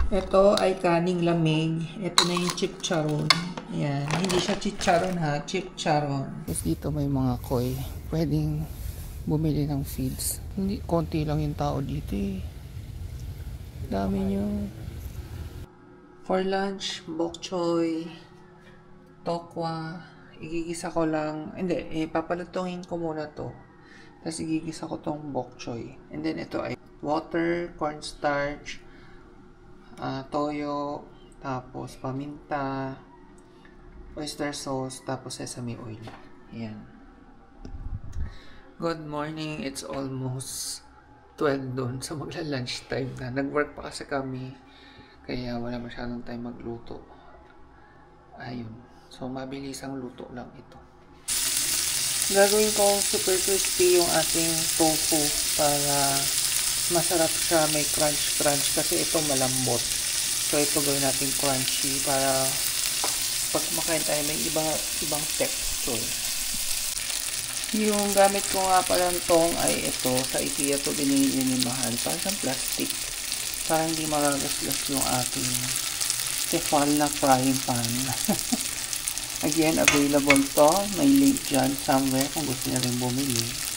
Ito ay kaning lamig. Ito na yung chicharon. Ayan. Hindi siya chicharon ha. Chicharon. Tapos dito may mga koi. Pwedeng bumili ng feeds. Hindi, konti lang yung tao dito eh. Dami nyo. For lunch, bok choy, tokwa. Igigisa ko lang. Hindi, papalutungin ko muna to. Tapos igigisa ko tong bok choy. And then ito ay water, cornstarch, toyo, tapos paminta, oyster sauce, tapos sesame oil. Ayan. Good morning. It's almost 12 doon. So magla-lunch time na. Nag-work pa kasi kami. Kaya wala masyadong time magluto. Ayun. So mabilis ang luto lang ito. Gagawin ko super crispy yung ating tofu para masarap siya, may crunch kasi ito malambot. So ito gawin natin crunchy para pag makain tayo may ibang texture. Yung gamit ko nga pala tong ay ito, sa IKEA to binili ni Mahal. Parang siyang plastic. Para hindi magagasgas yung ating Tefal na frying pan. Again, available to. May link dyan somewhere kung gusto niya rin bumili.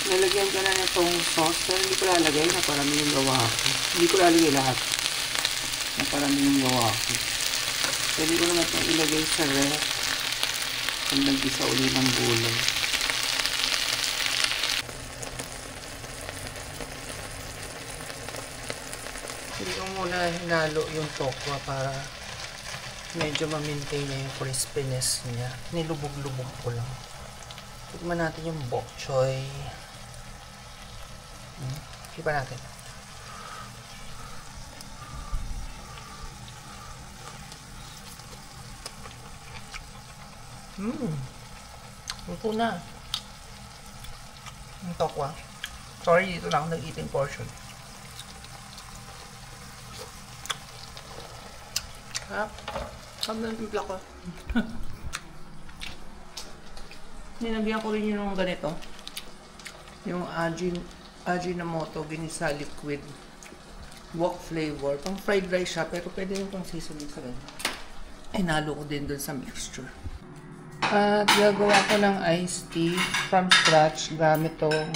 Nalagyan ko na itong sauce, pero hindi ko lalagay na parami yung gawa ko. Hindi ko lalagay lahat na parami yung gawa ko. Pwede ko naman itong ilagay sa ref kung nagisa uli ng gulay. Hindi ko muna hinalo yung tokwa para medyo ma-maintain na yung crispiness niya. Nilubog-lubog ko lang. Tikman natin yung bok choy. Iba natin. Luto na. Ang tokwa. Sorry, dito lang ako nag-eating portion. Saan na yung plak ko? Ninagyan ko rin yung ganito. Yung Ajinomoto ginisa liquid wok flavor. Pang fried rice siya, pero pwede yung pang seasoning sa ganyan. Ay, nalo ko din dun sa mixture. At gagawa ko ng iced tea from scratch gamit tong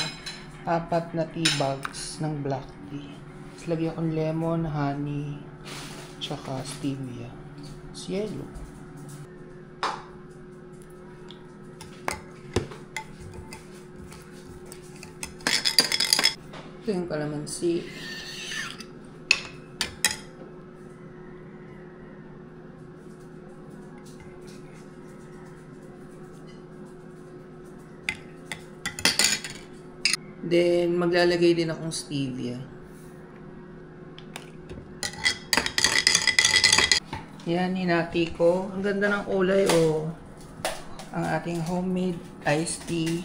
4 na tea bags ng black tea. Tapos lagyan ko lemon, honey, tsaka stevia. Yellow. Ito yung kalamansi. Then, maglalagay din akong stevia. Yan, hinati ko. Ang ganda ng kulay, oh. Ang ating homemade iced tea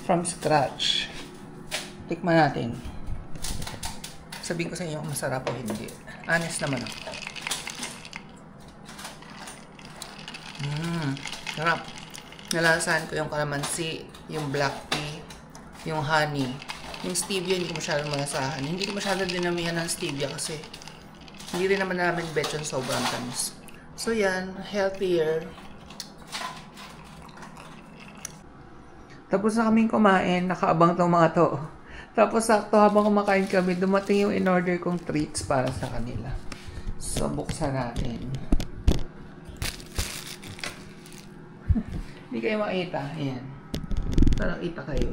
from scratch. Tikman natin. Sabihin ko sa inyo kung masarap o hindi. Honest naman ako. Sarap. Nalasahan ko yung kalamansi, yung black tea, yung honey. Yung stevia, hindi ko masyadong malasahan. Hindi ko masyadong dinamihan ng stevia kasi hindi rin naman namin bet yung sobrang tamis. So yan, healthier. Tapos na kaming kumain, nakaabang tong mga to. Tapos sakto habang kumakain kami, dumating yung in-order kong treats para sa kanila. So, buksan natin. Hindi kayo makita. Ayan. Parang kita kayo.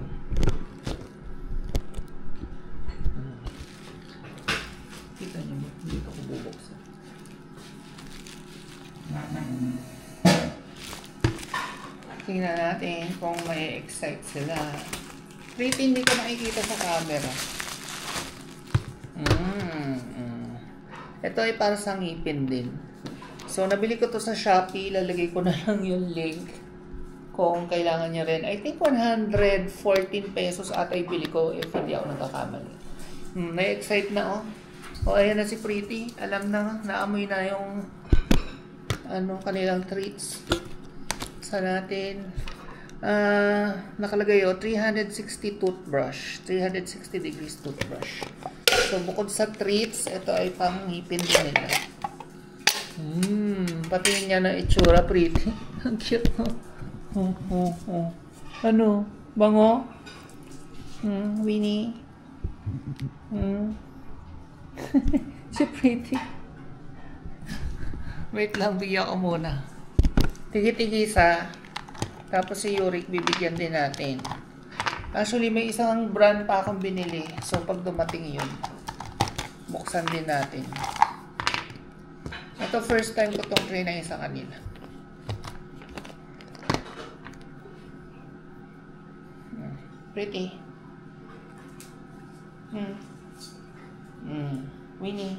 Kita niyo ba? Dito ko bubuksan. Tingnan natin kung may excite sila. Pretty, hindi ko makikita sa camera. Ito ay para sa ngipin din. So, nabili ko to sa Shopee. Lalagay ko na lang yung link kung kailangan niya rin. I think 114 pesos ata ibili ko if hindi ako nagkakamali. Na-excite na oh. O, ayan na si Pretty. Alam na, naamoy na yung kanilang treats. Sa natin. Nakalagay 360 toothbrush. 360 degrees toothbrush. So, bukod sa treats, ito ay pang ngipin din nila. Pati niya na itsura, Pretty. Ang cute mo. Ano? Bango? Winnie? Si Pretty. Wait lang, bigyan ko muna. Tigi-tigisa. Tapos si Yurik, bibigyan din natin. Actually, may isang brand pa akong binili. So, pag dumating yun, buksan din natin. Ito, first time ko itong try na sa kanila. Pretty. Winnie.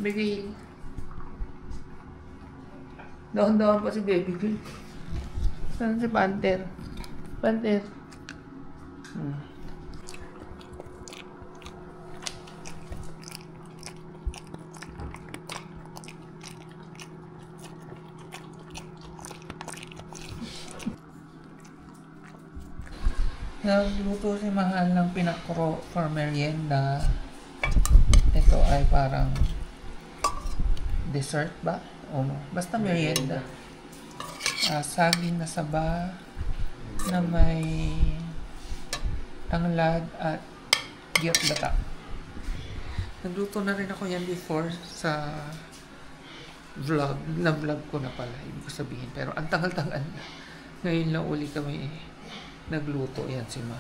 Baby. Dahan-dahan pa si Baby Girl. Saan si Panther? Panther. Nagluto si Mahal ng pinakro for merienda. Ito ay parang dessert ba? O basta merienda. Saging na saba na may tanglad at giyot bata. Nagluto na rin ako yan before sa vlog. Na-vlog ko na pala, ibig sabihin. Pero ang tangal-tangal na. Ngayon lang uli kami nagluto. Yan si Ma.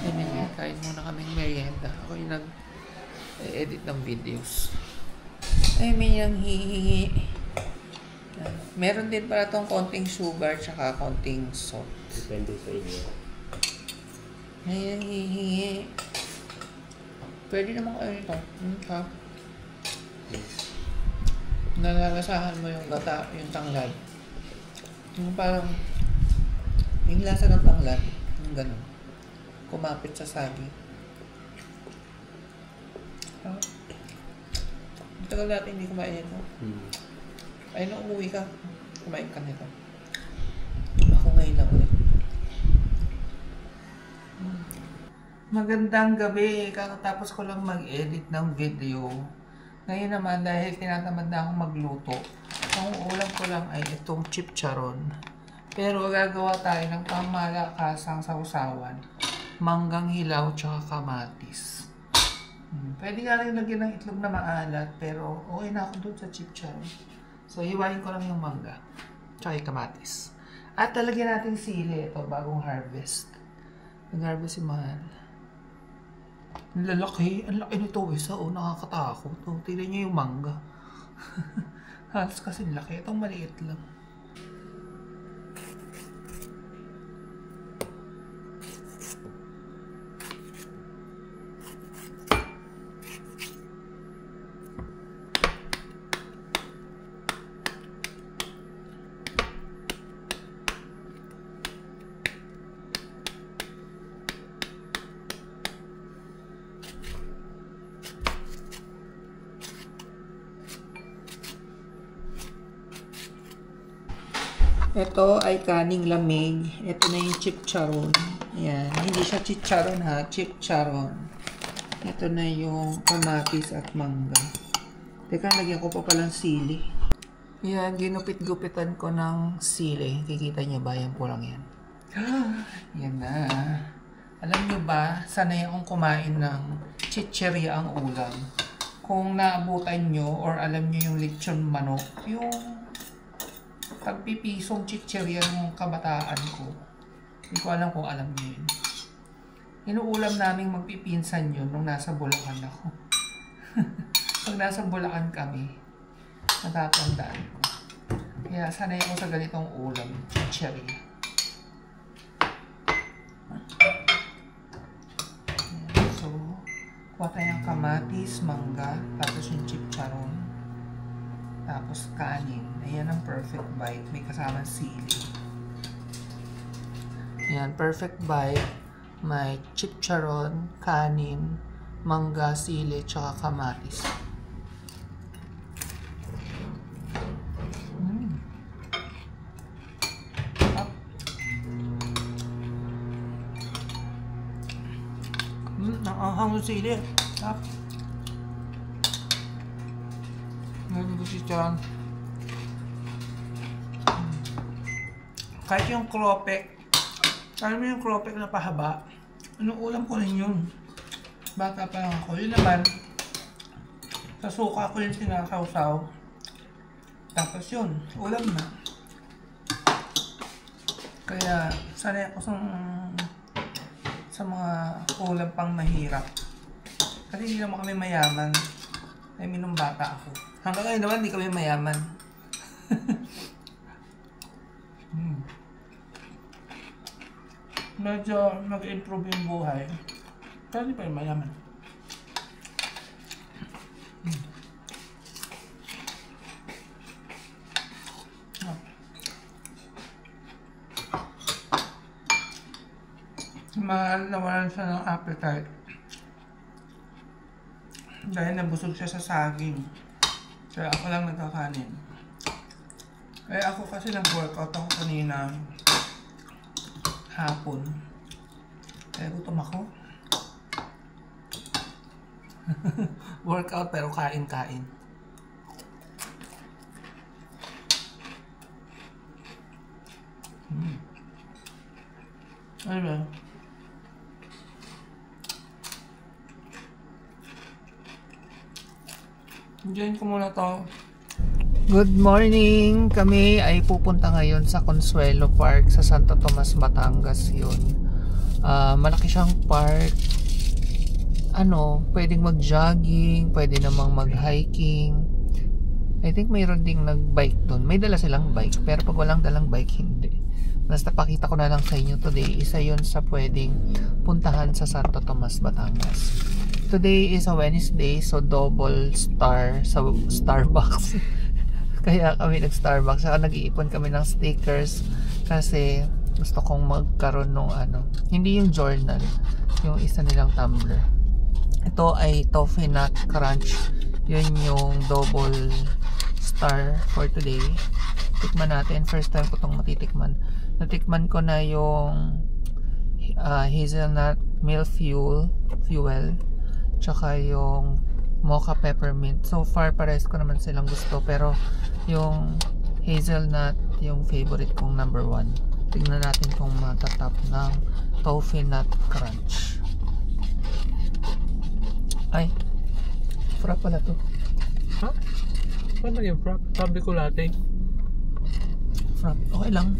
Anyway, kain muna kaming merienda. Ako yung nag-edit ng videos. Ay, may yung hihihi. Meron din pala itong konting sugar tsaka konting salt. Depende sa inyo. Ay, yung hihihi. Pwede naman kayo ito. Nalalasahan mo yung gata, yung tanglad. Yung parang yung lasa ng tanglad, yung ganun. Kumapit sa saging. Tagal natin hindi kumain ito. Ay, nung umuwi ka, kumain ka nito. Ako ngayon lang ulit. Magandang gabi. Kakatapos ko lang mag-edit ng video. Ngayon naman, dahil tinatamad na akong magluto, ang ulam ko lang ay itong chipcharon. Pero gagawa tayo ng pamalakasang sausawan, manggang hilaw tsaka kamatis. Pwede nga rin lagyan ng itlog na maalat, pero okay na ako dun sa chipcharon. So, hiwain ko lang yung mangga tsaka yung kamatis. At talagyan natin sili. Ito, bagong harvest. Nag-harvest si Mahal. Ang lalaki. Ang laki nito isa. Oh, nakakatakot. Oh, tignan niyo yung mangga. Halos kasi laki. Itong maliit lang. Ito ay kaning lamig. Ito na yung chipcharon. Ayan. Hindi siya chicharon ha. Chipcharon. Ito na yung kamatis at mangga. Teka, lagyan ko pa palang sili. Ayan. Ginupit-gupitan ko ng sili. Kikita niyo ba? Yan po lang yan. Yan na. Alam niyo ba, sanay akong kumain ng chicheria ang ulam. Kung naabutan niyo or alam niyo yung lechon manok, yung pagpipisong chicheria ng kabataan ko. Hindi ko alam kung alam niyo yun. Inuulam namin magpipinsan yun nung nasa Bulacan ako. Pag nasa Bulacan kami, natatandaan ko. Kaya sanay ako sa ganitong ulam, chicheria. So, kuha tayo ng kamatis, mangga, tapos yung chipcharon. tapos kanin. Ayan ang perfect bite. May kasamang sili. Ayan, perfect bite. May chicharon, kanin, mangga, sili, tsaka kamatis. Ang sili. Ngayon ko chicharon. Kahit yung kropek. Alam mo yung kropek na pahaba? Anong ulam ko rin yun? Bata pa lang ako. Yun naman, sa suka ko yung sinakawsaw. Tapos yun, ulam na. Kaya, sanay ako sa mga ulam pang mahirap. Kasi hindi naman kami mayaman. I mean, nung bata ako. Hanggang ngayon naman, hindi kami mayaman. Medyo nag-improve yung buhay. Pero hindi pa yung mayaman. Nawalan siya ng appetite. Dahil nabusog siya sa saging. Kaya ako lang nagkakanin. Kaya ako kasi nag-workout ako kanina hapon. Kaya gutom ako. Workout pero kain-kain. Ano ba? Enjoyin ko muna to. Good morning! Kami ay pupunta ngayon sa Consuelo Park sa Santo Tomas, Batangas yun. Malaki siyang park. Pwedeng mag-jogging, pwede namang mag-hiking. I think mayroon ding nag-bike doon. May dala silang bike, pero pag walang dalang bike, hindi. Basta pakita ko na lang sa inyo today. Isa yun sa pwedeng puntahan sa Santo Tomas, Batangas. Today is a Wednesday, so double star sa Starbucks. Kaya kami nag-Starbucks. Saka nag-iipon kami ng stickers kasi gusto kong magkaroon ng hindi yung journal, yung isa nilang tumbler. Ito ay Toffee Nut Crunch. Yun yung double star for today. Tikman natin. First time ko itong matitikman. Natikman ko na yung hazelnut milk fuel. Tsaka yung mocha peppermint. So far, pares ko naman silang gusto. Pero yung hazelnut, yung favorite kong number 1. Tingnan natin kung matatap ng Toffee Nut Crunch. Ay, frap pala to. Ha? Paano yung frap? Sabi ko latte. Frap, okay lang.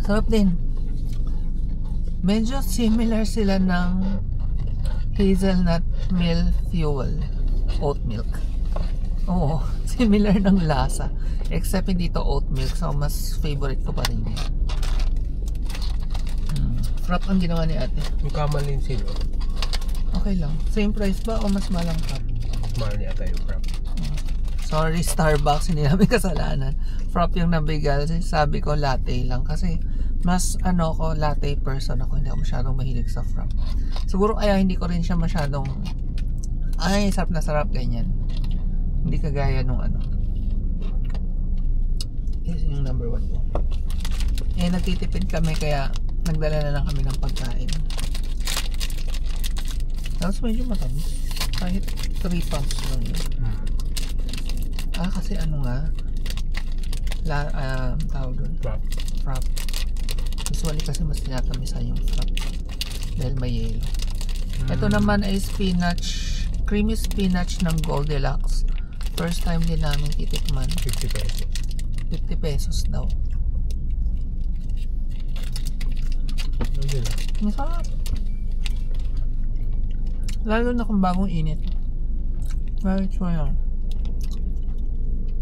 Sarap din. Medyo similar sila ng hazelnut milk fuel, oat milk. Oo, similar ng lasa, except hindi to oat milk, so mas favorite ko pa rin yun. Frap ang ginawa ni ate. Yung kamalin sino? Okay lang. Same price ba o mas malang frap? Mahal niya tayo yung frap. Sorry Starbucks, hindi namin kasalanan. Frap yung nabigal. Sabi ko latte lang kasi mas ko latte person ako, hindi ako masyadong mahilig sa frap. Siguro kaya hindi ko rin siya masyadong sarap na sarap ganyan. Hindi kagaya nung Yes, yung number 1 ko. Nagtitipid kami kaya nagdala na lang kami ng pagkain. Tapos medyo matamis. Kahit 3 pumps lang yun. Kasi tawag doon. Frap. Usually kasi mas tinatamisan yung frap dahil may yelo. Ito naman ay creamy spinach ng Goldilocks. First time din namin titikman. 50 pesos. 50 pesos daw. Masarap. Lalo na kung bagong init. Very true yan.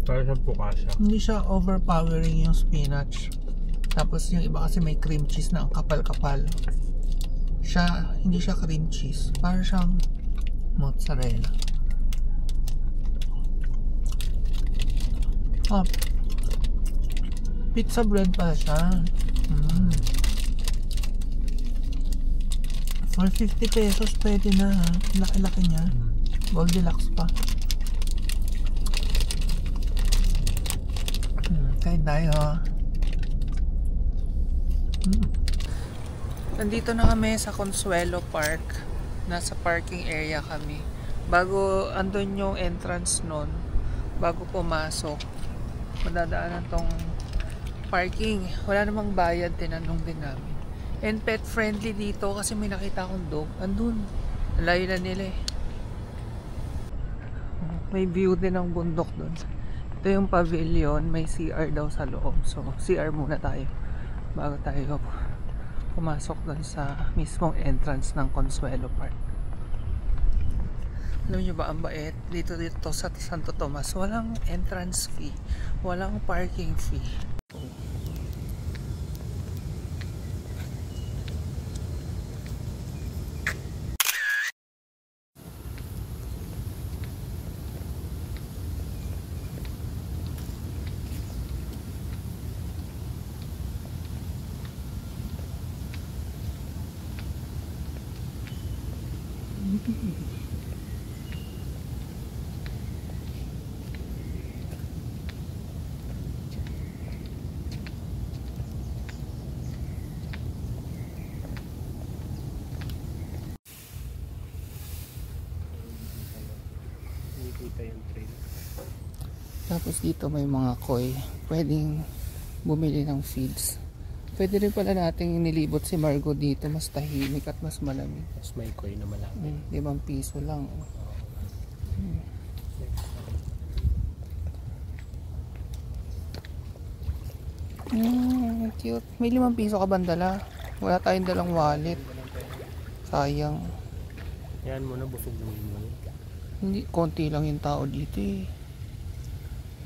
Parang siyang pukasa. Hindi siya overpowering yung spinach. Tapos yung iba kasi may cream cheese na ang kapal-kapal. Hindi siya cream cheese. Parang siyang mozzarella. Ah, pizza bread pala siya. For 50 pesos pwede na ha. Laki-laki niya. Goldilocks pa. Kain tayo. Nandito na kami sa Consuelo Park. Nasa parking area kami. Bago andun yung entrance nun, bago pumasok, madadaanan tong parking. Wala namang bayad, tinanong din namin. And pet friendly dito kasi may nakita akong dog. Andun. Layo na nila eh. May view din ng bundok dun. Ito yung pavilion. May CR daw sa loob. So CR muna tayo bago tayo pumasok dun sa mismong entrance ng Consuelo Park. Alam nyo ba ang bait? Dito sa Santo Tomas, walang entrance fee. Walang parking fee. Tapos dito may mga koi. Pwedeng bumili ng feeds. Pwede rin pala nating nilibot si Margo dito. Mas tahimik at mas malamig. Mas may koi na malaki. 5 piso lang. Cute. May 5 piso ka bandala. Wala tayong dalang wallet. Sayang. Yan muna, busog mo. Hindi, konti lang yung tao dito eh.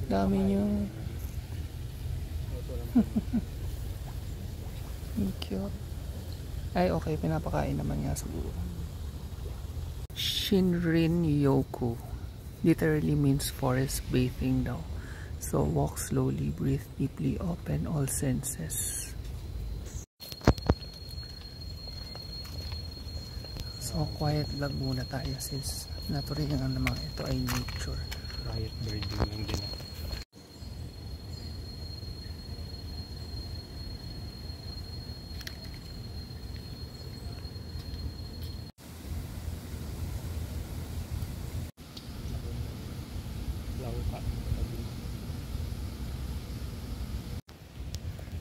Dami nyo. Cute. Ay okay, pinapakain naman nga siguro. Shinrin Yoku literally means forest bathing daw. So walk slowly, breathe deeply, open all senses. So quiet vlog muna tayo since natural nga naman ito ay nature. Quiet birding lang din.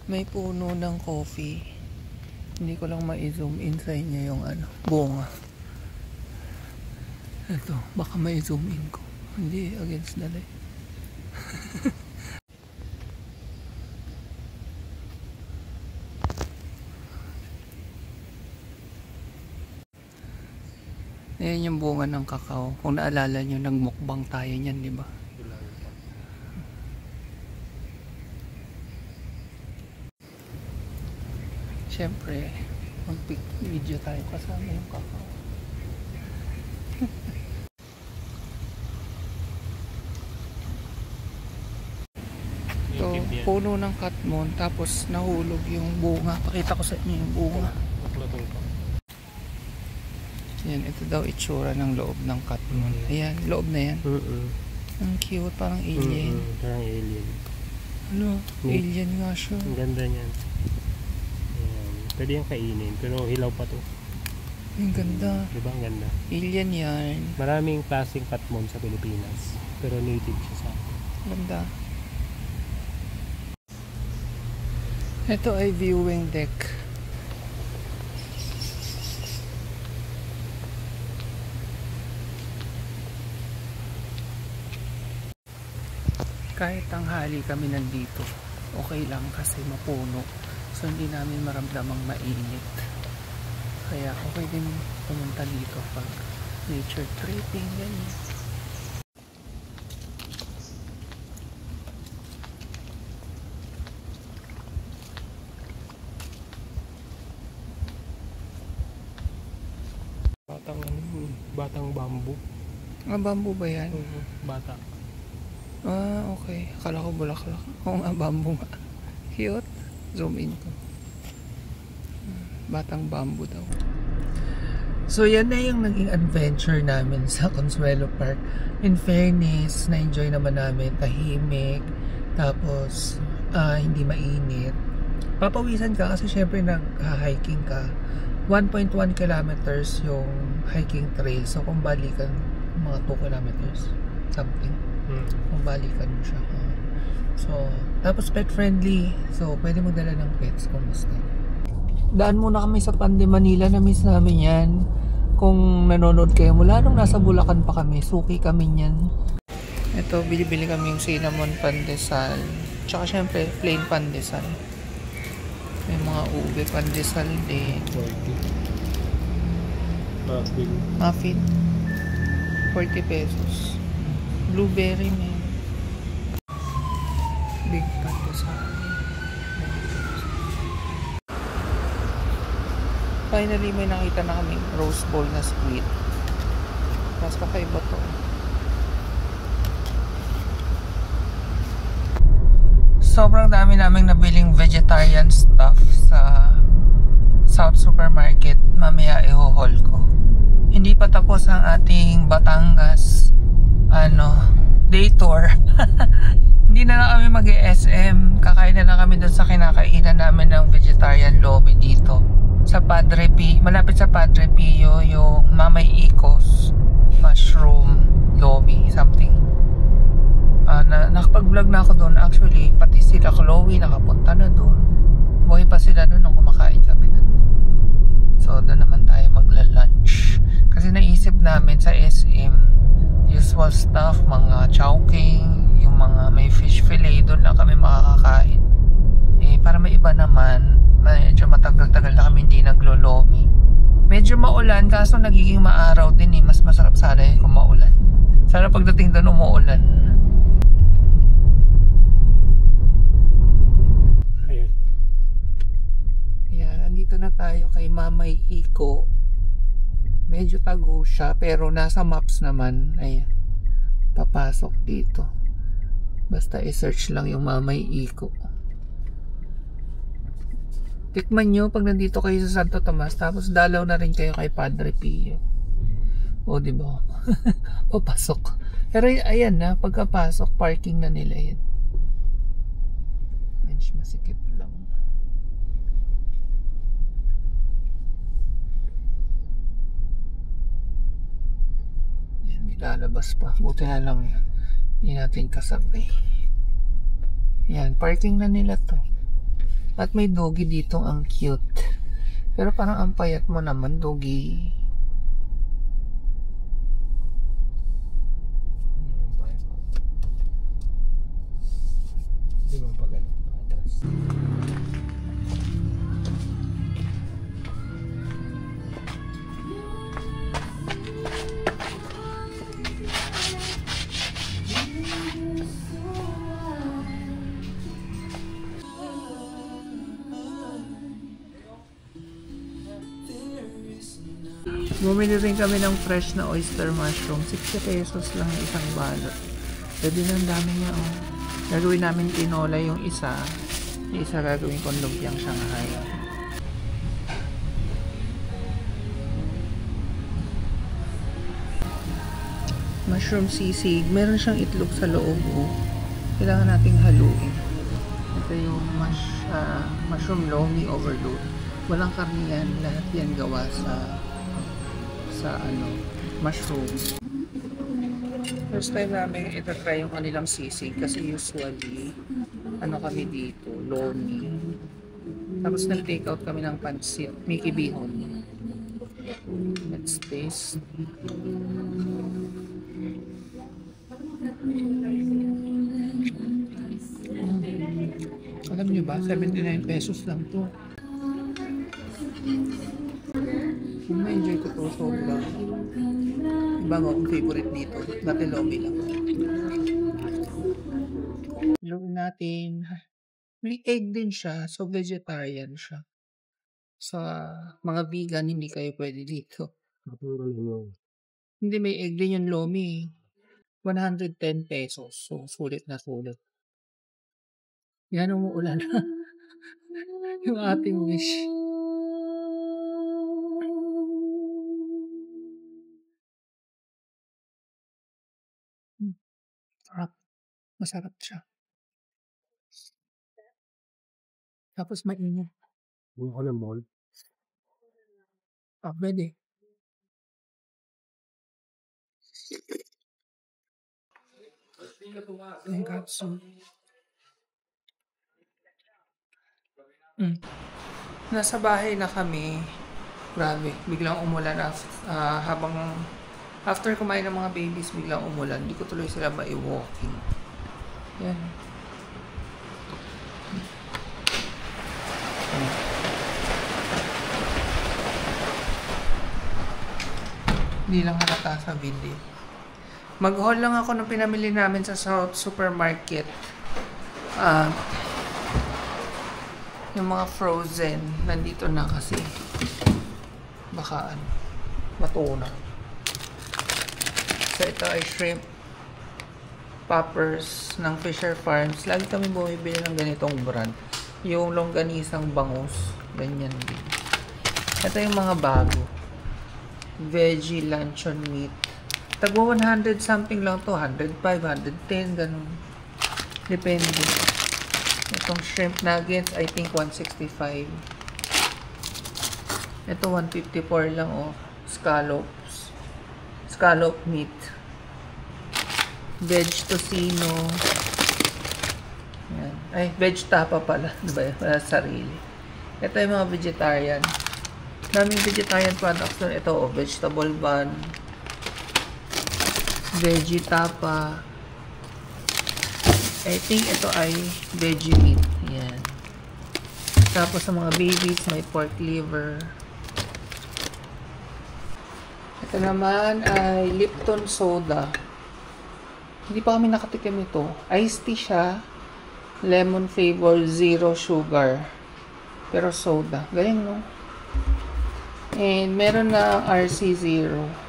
May puno ng coffee. Hindi ko lang ma-zoom in sa inyo yung bunga. Ito, baka ma-zoom in ko. Hindi, against the light. Ayan yung bunga ng kakao. Kung naalala nyo, nagmukbang tayo niyan, di ba? Siyempre, mag-pic video tayo kasama yung kakao. Ito, puno ng katmon, tapos nahulog yung bunga. Pakita ko sa inyo yung bunga. Yan, ito daw itsura ng loob ng katmon. Ayan, loob na yan. Ang cute, parang alien. Parang alien. Ano? Alien nga siya. Ang ganda niyan. Pwede yung kainin, pero hilaw pa to. Ang ganda. Diba ang ganda? Alien yan. Maraming klaseng katmon sa Pilipinas, pero native siya sa atin. Ganda. Ito ay viewing deck. Kahit tanghali kami nandito, okay lang kasi mapuno. So hindi namin maramdamang mainit. Kaya okay din pumunta dito pag nature tripping, ganyan. Batang bamboo. Ah, bamboo ba yan? Bata. Okay. Akala ko bulaklak. Oo nga, bamboo nga. Cute. Zoom in ko. Batang bamboo daw. So yan na yung naging adventure namin sa Consuelo Park. In fairness, na-enjoy naman namin. Tahimik. Tapos, hindi mainit. Papawisan ka kasi syempre nag-hiking ka. 1.1 kilometers yung hiking trail. So kung balikan, mga 2 kilometers. Something. Kung balikan mo siya. So, tapos pet friendly. So, pwede magdala ng pets kung gusto. Daan muna kami sa Pande, Manila. Na-miss namin yan. Kung nanonood kayo mula nung nasa Bulacan pa kami, suki kami yan. Ito, bili-bili kami yung cinnamon pandesal. Tsaka syempre, plain pandesal. May mga ube pandesal din. Muffin. 40 pesos. Blueberry, man. Big pandesal. Finally, may nakita na kaming rose bowl na squid. Tapos kakaiba to. Sobrang dami naming nabiling vegetarian stuff sa South Supermarket. Mamaya i-haul ko. Hindi pa tapos ang ating Batangas day tour. Hindi na lang kami mag-SM. Kakain na lang kami doon sa kinakainan namin ng vegetarian lomi dito sa Padre Pio, malapit sa Padre Pio, yung Mamay Icos mushroom lomi something. Nakapag-vlog na ako doon actually, pati sila Chloe nakapunta na doon. Buhay pa sila doon nung kumakain kami doon. So doon naman tayo magla-lunch kasi naisip namin sa SM usual stuff, mga chowking, yung mga may fish fillet, doon lang kami makakakain. Para may iba naman, medyo matagal-tagal na kami hindi naglolomi. Medyo maulan kaso nagiging maaraw din Mas masarap sana kung maulan. Sana pagdating doon umuulan. Yan, andito na tayo kay Mamay Iko. Medyo tago siya pero nasa maps naman. Ayan. Papasok dito. Basta i-search lang yung Mamay Iko. Tikman nyo pag nandito kayo sa Santo Tomas, tapos dalaw na rin kayo kay Padre Pio. O, diba? Papasok. Pero ayan na, pagkapasok, parking na nila yan. Medyo masikip lang. Yan, may lalabas pa. Buti na lang hindi natin kasabay. Yan, parking na nila to. At may doggy dito, ang cute. Pero parang ang payat mo naman, doggy. Di ba pag atras? Bumili rin kami ng fresh na oyster mushroom. 60 pesos lang yung isang balot. Pwede na, ang dami niya. Oh. Gagawin namin tinola yung isa. Yung isa gagawin kong lumpiang Shanghai. Mushroom sisig. Meron siyang itlog sa loob. Oh. Kailangan nating haluin. Ito yung mushroom lomi overload. Walang karniyan. Lahat yan gawa sa mushroom. First time namin itatry yung kanilang sisig kasi usually kami dito, lomi. Tapos nag-take out kami ng pansit, Mickey Bihon. Let's taste. Alam niyo ba, 79 pesos lang to. Na-enjoy ko to sobra. Iba nga akong favorite dito. Dati lomi lang. Lomi natin. May egg din siya. So vegetarian siya. Sa mga vegan, hindi kayo pwede dito. Hindi, may egg din yung lomi. 110 pesos. So, sulit na sulit. Yan, umuulan na. Yung ating wish. Sarap. Masarap siya. Tapos mainit. Buo ko ng mall. Pwede. Yung katsu. Nasa bahay na kami. Grabe, biglang umulan habang after kumain ng mga babies, biglang umulan. Hindi ko tuloy sila mai-walking. Yan. Hindi lang halata sa video. Mag-haul lang ako ng pinamili namin sa South Supermarket. Yung mga frozen, nandito na kasi. Baka matunaw. So ito ay shrimp poppers ng Fisher Farms. Lagi kami bumibili ng ganitong brand. Yung longganisang bangus. Ganyan din. Ito yung mga bago. Veggie luncheon meat. Tagwa 100 something lang to. 105, 110, ganun. Depende. Itong shrimp nuggets, I think 165. Ito 154 lang, oh. Scallops. Scallop meat. Veg tocino. Yan. Ay, veg tapa pala. Diba? Wala sarili. Ito yung mga vegetarian. Daming vegetarian products doon. Ito, oh, vegetable bun. Veggie tapa. I think ito ay veggie meat. Yan. Tapos sa mga babies, may pork liver. Ito naman ay Lipton soda. Hindi pa kami nakatikim ito. Iced tea siya. Lemon flavor, zero sugar. Pero soda. Galing, no? And meron na RC0.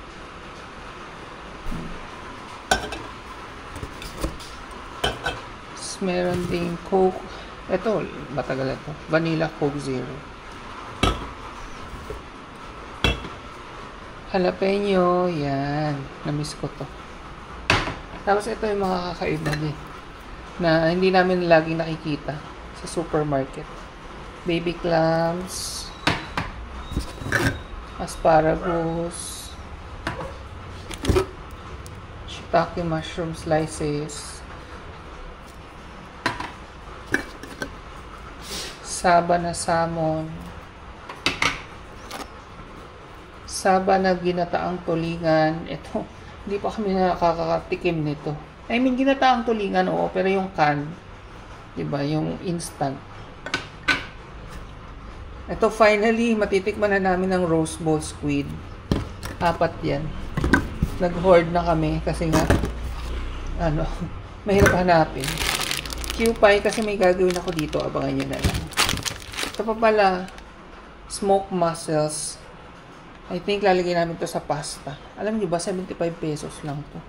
Meron ding Coke. Ito, matagal ito. Vanilla Coke Zero. Jalapeno. Yan. Namiss ko to. Tapos ito yung mga kakaiba din. Na hindi namin laging nakikita sa supermarket. Baby clams. Asparagus. Shiitake mushroom slices. Saba na salmon. Saba na ginataang tulingan. Ito, hindi pa kami nakakatikim nito. I mean, ginataang tulingan, oo, pero yung can, diba, yung instant. Ito, finally, matitikman na namin ng roast bowl squid. 4 yan. Nag-hoard na kami kasi nga, mahirap hanapin. Q-pie kasi may gagawin ako dito, abangan nyo na lang. Ito pa pala, smoked mussels. I think lalagay namin to sa pasta. Alam niyo ba, 75 pesos lang to.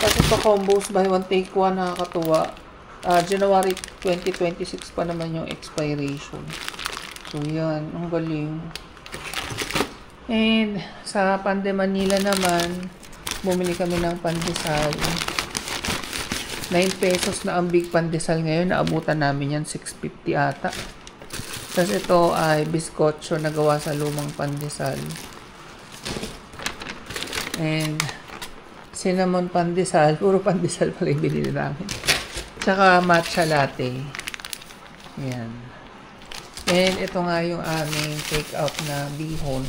Kasi ito combos buy one take one, nakakatuwa. January 2026 pa naman yung expiration. So yan, ang galing. And sa Pande Manila naman, bumili kami ng pandesal. 9 pesos na ang big pandesal ngayon. Naabutan namin yan, 650 ata. Tapos ito ay biskotso na gawa sa lumang pandesal. And cinnamon pandesal. Puro pandesal pala yung binili namin. Tsaka matcha latte. Yan. And ito nga yung aming take out na bihon.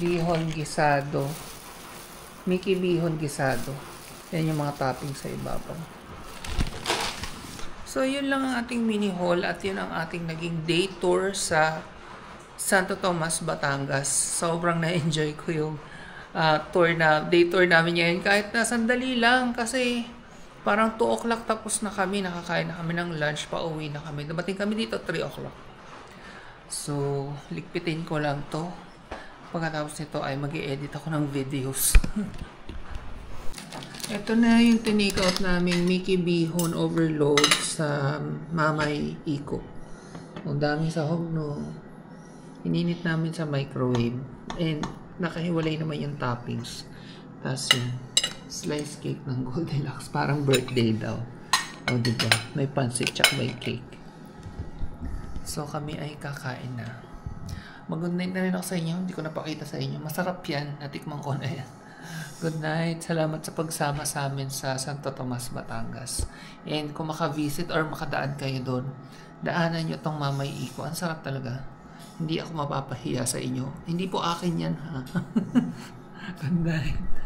Bihon gisado. Mickey bihon gisado. Yan yung mga topping sa ibabaw. So, yun lang ang ating mini haul at yun ang ating naging day tour sa Santo Tomas, Batangas. Sobrang na-enjoy ko yung day tour namin ngayon. Kahit na sandali lang kasi parang 2 o'clock tapos na kami. Nakakain na kami ng lunch, pauwi na kami. Dumating kami dito 3 o'clock. So, ligpitin ko lang to. Pagkatapos nito ay mag-i-edit ako ng videos. Ito na yung tinake out naming Mickey Bihon overload sa Mamay Iko. Ang daming sahog, no? Ininit namin sa microwave. And nakahiwalay naman yung toppings. Tapos yung slice cake ng Goldilocks. Parang birthday daw. O, diba? May pancit tsaka may cake. So, kami ay kakain na. Mag-good night na rin ako sa inyo. Hindi ko napakita sa inyo. Masarap yan. Natikman ko na yan. Good night. Salamat sa pagsama sa amin sa Santo Tomas, Batangas. And kung maka-visit or makadaan kayo doon, daanan nyo tong Mamay Iko. Ang sarap talaga. Hindi ako mapapahiya sa inyo. Hindi po akin yan, ha? Good night.